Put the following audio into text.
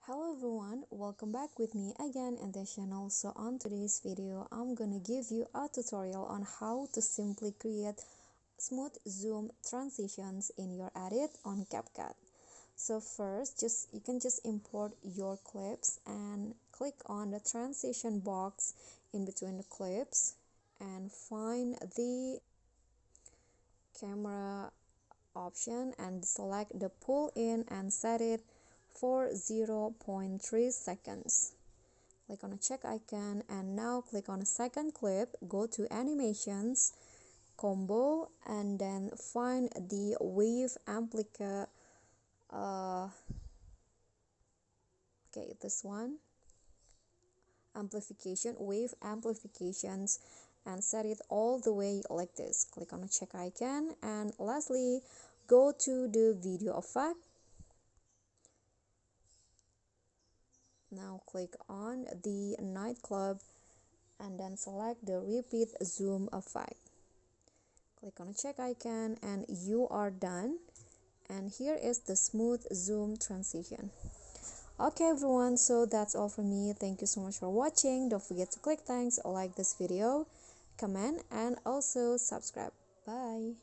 Hello everyone, welcome back with me again in this channel. So on today's video, I'm gonna give you a tutorial on how to simply create smooth zoom transitions in your edit on CapCut. So first, you can just import your clips and click on the transition box in between the clips and find the camera option and select the pull in and set it for 0.3 seconds. Click on a check icon and now click on a second clip, go to animations, combo, and then find the wave amplifier. Okay, this one, amplification, wave amplifications, and set it all the way like this. Click on a check icon and lastly go to the video effect. Now click on the nightclub and then select the repeat zoom effect. Click on a check icon and you are done. And here is the smooth zoom transition. Okay everyone, so that's all from me. Thank you so much for watching. Don't forget to click thanks, like this video, comment, and also subscribe. Bye.